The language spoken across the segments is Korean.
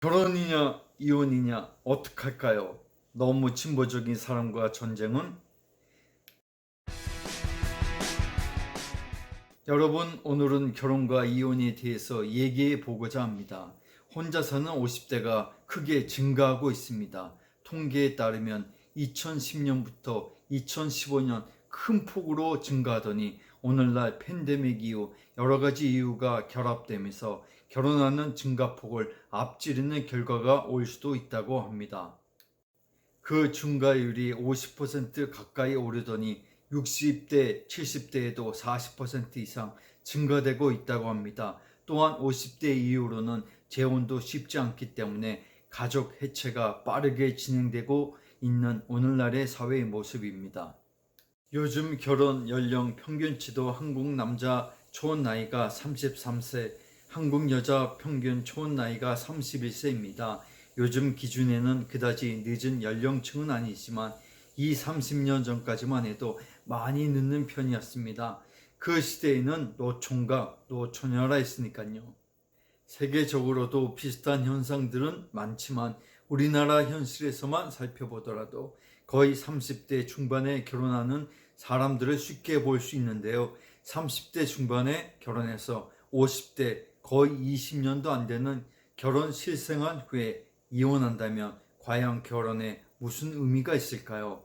결혼이냐 이혼이냐 어떡할까요? 너무 진보적인 사람과 전쟁은. 여러분, 오늘은 결혼과 이혼에 대해서 얘기해 보고자 합니다. 혼자 사는 50대가 크게 증가하고 있습니다. 통계에 따르면 2010년부터 2015년 큰 폭으로 증가하더니 오늘날 팬데믹 이후 여러 가지 이유가 결합되면서 결혼하는 증가폭을 앞지르는 결과가 올 수도 있다고 합니다. 그 증가율이 50% 가까이 오르더니 60대, 70대에도 40% 이상 증가되고 있다고 합니다. 또한 50대 이후로는 재혼도 쉽지 않기 때문에 가족 해체가 빠르게 진행되고 있는 오늘날의 사회의 모습입니다. 요즘 결혼 연령 평균치도 한국 남자 초혼 나이가 33세, 한국 여자 평균 초혼 나이가 31세입니다. 요즘 기준에는 그다지 늦은 연령층은 아니지만 30년 전까지만 해도 많이 늦는 편이었습니다. 그 시대에는 노총각, 노처녀라 했으니까요. 세계적으로도 비슷한 현상들은 많지만 우리나라 현실에서만 살펴보더라도 거의 30대 중반에 결혼하는 사람들을 쉽게 볼 수 있는데요. 30대 중반에 결혼해서 50대 거의 20년도 안 되는 결혼 실생활 후에 이혼한다면 과연 결혼에 무슨 의미가 있을까요?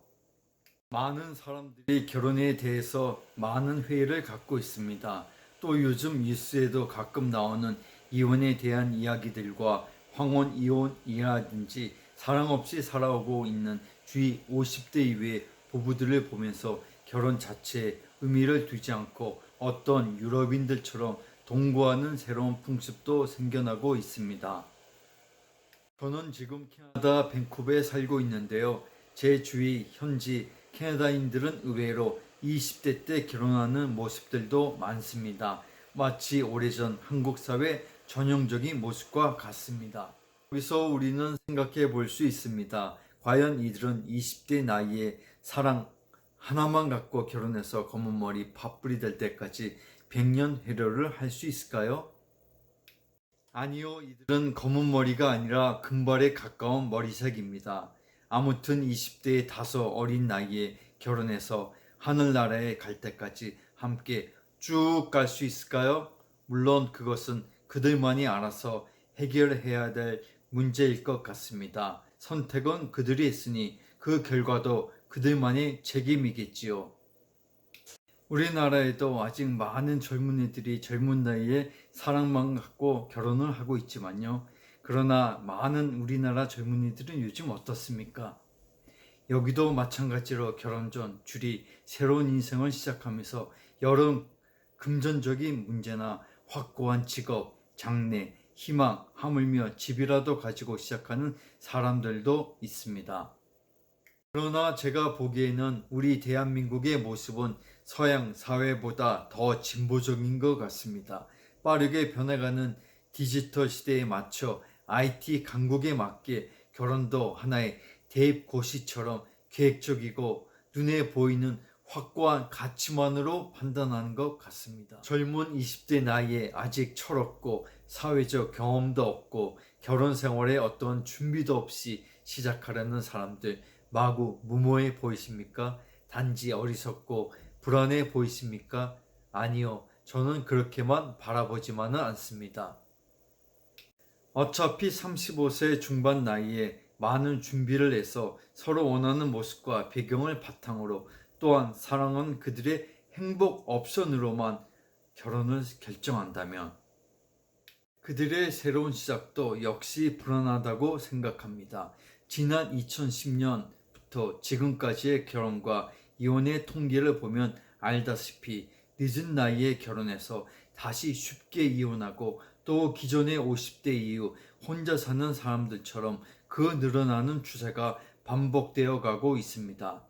많은 사람들이 결혼에 대해서 많은 회의를 갖고 있습니다. 또 요즘 뉴스에도 가끔 나오는 이혼에 대한 이야기들과 황혼 이혼이라든지 사랑 없이 살아오고 있는 주위 50대 이후의 부부들을 보면서 결혼 자체에 의미를 두지 않고 어떤 유럽인들처럼 동거하는 새로운 풍습도 생겨나고 있습니다. 저는 지금 캐나다 밴쿠버에 살고 있는데요. 제 주위 현지 캐나다인들은 의외로 20대 때 결혼하는 모습들도 많습니다. 마치 오래전 한국 사회 전형적인 모습과 같습니다. 여기서 우리는 생각해 볼 수 있습니다. 과연 이들은 20대 나이에 사랑 하나만 갖고 결혼해서 검은 머리 파뿌리 될 때까지 100년 회로를 할 수 있을까요? 아니요, 이들은 검은 머리가 아니라 금발에 가까운 머리색입니다. 아무튼 20대의 다소 어린 나이에 결혼해서 하늘나라에 갈 때까지 함께 쭉 갈 수 있을까요? 물론 그것은 그들만이 알아서 해결해야 될 문제일 것 같습니다. 선택은 그들이 했으니 그 결과도 그들만의 책임이겠지요. 우리나라에도 아직 많은 젊은이들이 젊은 나이에 사랑만 갖고 결혼을 하고 있지만요. 그러나 많은 우리나라 젊은이들은 요즘 어떻습니까? 여기도 마찬가지로 결혼 전 줄이 새로운 인생을 시작하면서 여러 금전적인 문제나 확고한 직업, 장래, 희망, 하물며 집이라도 가지고 시작하는 사람들도 있습니다. 그러나 제가 보기에는 우리 대한민국의 모습은 서양 사회보다 더 진보적인 것 같습니다. 빠르게 변해가는 디지털 시대에 맞춰 IT 강국에 맞게 결혼도 하나의 대입고시처럼 계획적이고 눈에 보이는 확고한 가치만으로 판단하는 것 같습니다. 젊은 20대 나이에 아직 철없고 사회적 경험도 없고 결혼 생활에 어떤 준비도 없이 시작하려는 사람들 마구 무모해 보이십니까? 단지 어리석고 불안해 보이십니까? 아니요, 저는 그렇게만 바라보지만은 않습니다. 어차피 35세 중반 나이에 많은 준비를 해서 서로 원하는 모습과 배경을 바탕으로 또한 사랑은 그들의 행복 옵션으로만 결혼을 결정한다면 그들의 새로운 시작도 역시 불안하다고 생각합니다. 지난 2010년부터 지금까지의 결혼과 이혼의 통계를 보면 알다시피 늦은 나이에 결혼해서 다시 쉽게 이혼하고 또 기존의 50대 이후 혼자 사는 사람들처럼 그 늘어나는 추세가 반복되어 가고 있습니다.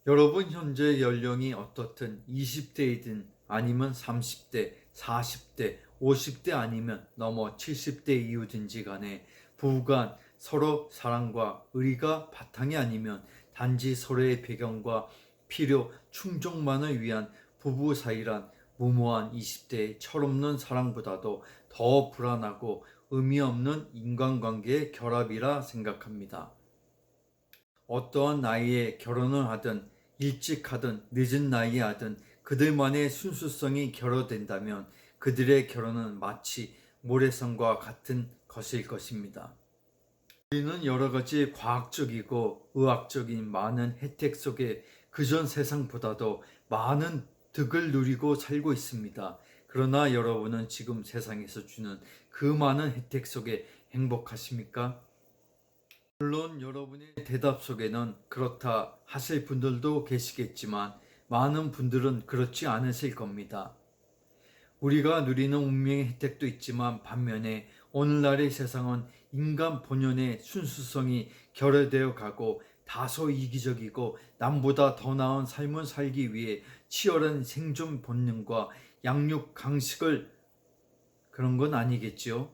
여러분 현재 연령이 어떻든 20대이든 아니면 30대, 40대, 50대 아니면 넘어 70대 이후든지 간에 부부간 서로 사랑과 의리가 바탕이 아니면 단지 서로의 배경과 필요 충족만을 위한 부부 사이란 무모한 20대의 철없는 사랑보다도 더 불안하고 의미 없는 인간관계의 결합이라 생각합니다. 어떠한 나이에 결혼을 하든 일찍 하든 늦은 나이에 하든 그들만의 순수성이 결여된다면 그들의 결혼은 마치 모래성과 같은 것일 것입니다. 우리는 여러 가지 과학적이고 의학적인 많은 혜택 속에 그전 세상보다도 많은 득을 누리고 살고 있습니다. 그러나 여러분은 지금 세상에서 주는 그 많은 혜택 속에 행복하십니까? 물론 여러분의 대답 속에는 그렇다 하실 분들도 계시겠지만 많은 분들은 그렇지 않으실 겁니다. 우리가 누리는 운명의 혜택도 있지만 반면에 오늘날의 세상은 인간 본연의 순수성이 결여되어 가고 다소 이기적이고 남보다 더 나은 삶을 살기 위해 치열한 생존 본능과 양육 강식을 그런 건 아니겠지요.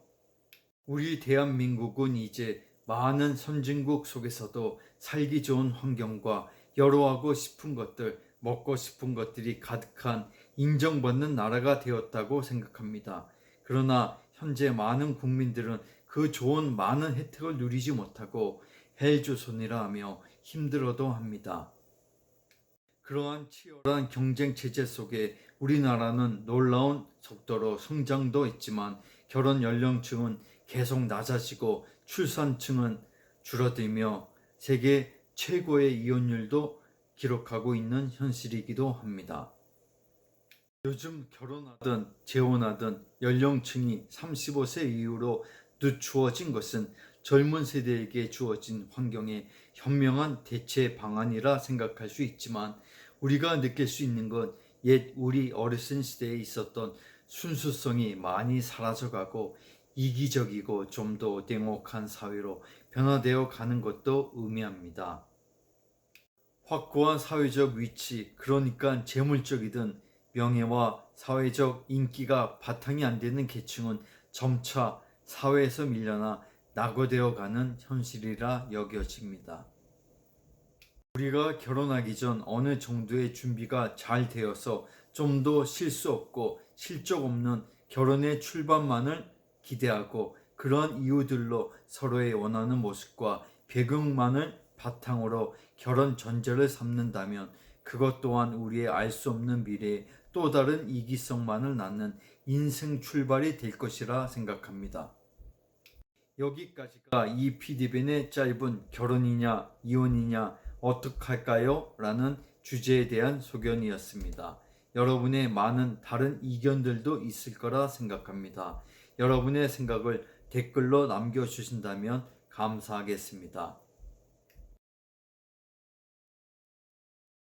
우리 대한민국은 이제 많은 선진국 속에서도 살기 좋은 환경과 여러하고 싶은 것들, 먹고 싶은 것들이 가득한 인정받는 나라가 되었다고 생각합니다. 그러나 현재 많은 국민들은 그 좋은 많은 혜택을 누리지 못하고 헬조선이라 하며 힘들어도 합니다. 그러한 치열한 경쟁 체제 속에 우리나라는 놀라운 속도로 성장도 있지만 결혼 연령층은 계속 낮아지고 출산층은 줄어들며 세계 최고의 이혼율도 기록하고 있는 현실이기도 합니다. 요즘 결혼하든 재혼하든 연령층이 35세 이후로 늦추어진 것은 젊은 세대에게 주어진 환경의 현명한 대체 방안이라 생각할 수 있지만 우리가 느낄 수 있는 건 옛 우리 어르신 시대에 있었던 순수성이 많이 사라져가고 이기적이고 좀 더 냉혹한 사회로 변화되어 가는 것도 의미합니다. 확고한 사회적 위치, 그러니까 재물적이든 명예와 사회적 인기가 바탕이 안 되는 계층은 점차 사회에서 밀려나 낙오되어 가는 현실이라 여겨집니다. 우리가 결혼하기 전 어느 정도의 준비가 잘 되어서 좀 더 실수 없고 실족 없는 결혼의 출발만을 기대하고 그런 이유들로 서로의 원하는 모습과 배경만을 바탕으로 결혼 전제를 삼는다면 그것 또한 우리의 알 수 없는 미래에 또 다른 이기성만을 낳는 인생 출발이 될 것이라 생각합니다. 여기까지가 이 PD변의 짧은 결혼이냐 이혼이냐 어떡할까요? 라는 주제에 대한 소견이었습니다. 여러분의 많은 다른 의견들도 있을 거라 생각합니다. 여러분의 생각을 댓글로 남겨주신다면 감사하겠습니다.